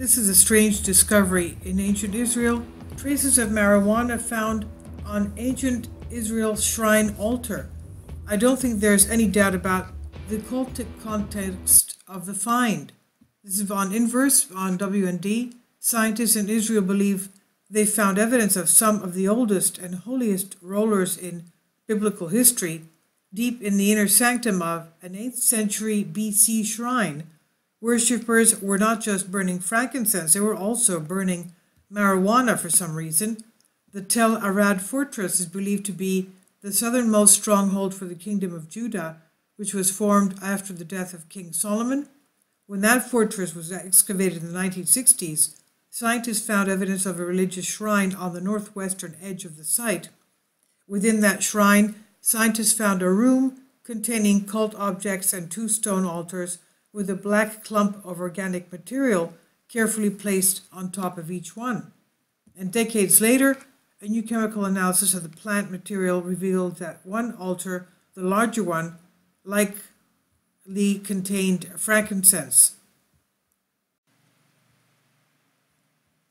This is a strange discovery. In ancient Israel, traces of marijuana found on ancient Israel's shrine altar. I don't think there's any doubt about the cultic context of the find. This is on Inverse, on WND. Scientists in Israel believe they found evidence of some of the oldest and holiest rollers in biblical history deep in the inner sanctum of an 8th century BC shrine. Worshippers were not just burning frankincense, they were also burning marijuana for some reason. The Tel Arad fortress is believed to be the southernmost stronghold for the kingdom of Judah, which was formed after the death of King Solomon. When that fortress was excavated in the 1960s, scientists found evidence of a religious shrine on the northwestern edge of the site. Within that shrine, scientists found a room containing cult objects and 2 stone altars with a black clump of organic material carefully placed on top of each one. And decades later, a new chemical analysis of the plant material revealed that one altar, the larger one, likely contained frankincense.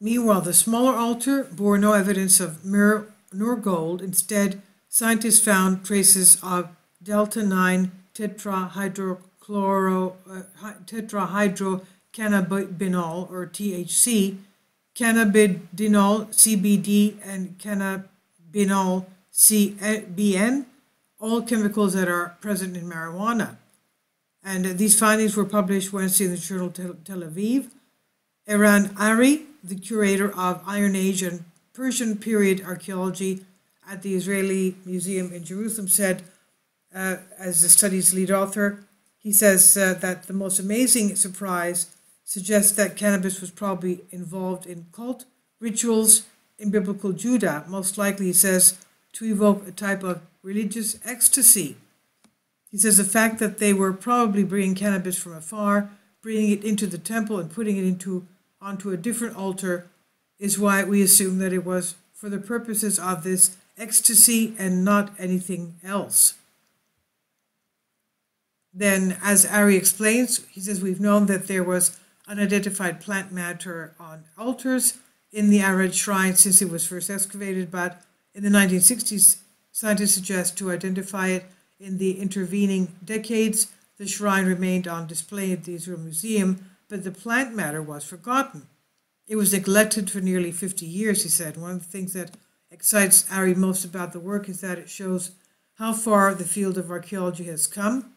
Meanwhile, the smaller altar bore no evidence of myrrh nor gold. Instead, scientists found traces of delta-9 tetrahydrocannabinol, or THC, cannabidinol, CBD, and cannabinol, CBN, all chemicals that are present in marijuana. And these findings were published Wednesday in the journal Tel Aviv. Eran Ari, the curator of Iron Age and Persian period archaeology at the Israeli Museum in Jerusalem, said, as the study's lead author, he says that the most amazing surprise suggests that cannabis was probably involved in cult rituals in biblical Judah, most likely, he says, to evoke a type of religious ecstasy. He says the fact that they were probably bringing cannabis from afar, bringing it into the temple and putting it onto a different altar is why we assume that it was for the purposes of this ecstasy and not anything else. Then, as Ari explains, he says we've known that there was unidentified plant matter on altars in the Arad shrine since it was first excavated, but in the 1960s, scientists suggest to identify it in the intervening decades. The shrine remained on display at the Israel Museum, but the plant matter was forgotten. It was neglected for nearly 50 years, he said. One of the things that excites Ari most about the work is that it shows how far the field of archaeology has come.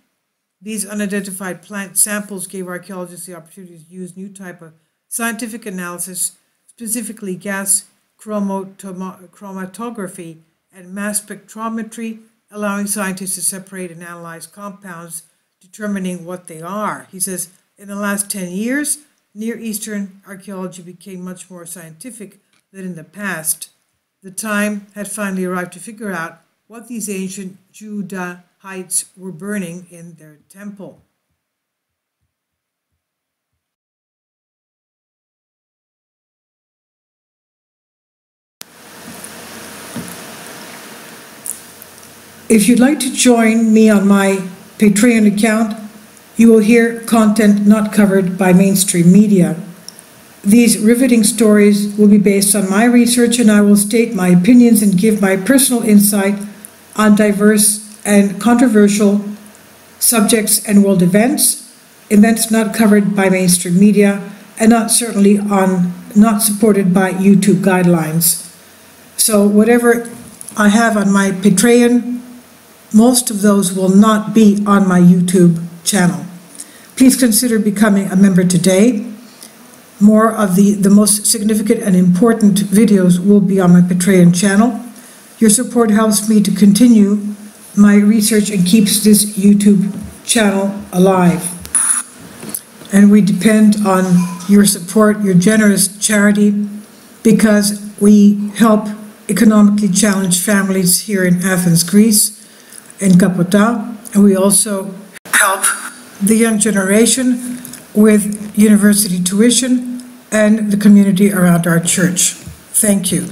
These unidentified plant samples gave archaeologists the opportunity to use new type of scientific analysis, specifically gas chromatography and mass spectrometry, allowing scientists to separate and analyze compounds, determining what they are. He says, in the last 10 years, Near Eastern archaeology became much more scientific than in the past. The time had finally arrived to figure out what these ancient Judahites were burning in their temple. If you'd like to join me on my Patreon account, you will hear content not covered by mainstream media. These riveting stories will be based on my research, and I will state my opinions and give my personal insight on diverse and controversial subjects and world events not covered by mainstream media, and not supported by YouTube guidelines. So whatever I have on my Patreon, most of those will not be on my YouTube channel. Please consider becoming a member today. More of the most significant and important videos will be on my Patreon channel. Your support helps me to continue my research and keeps this YouTube channel alive. And we depend on your support, your generous charity, because we help economically challenged families here in Athens, Greece, in Kapota, and we also help the young generation with university tuition and the community around our church. Thank you.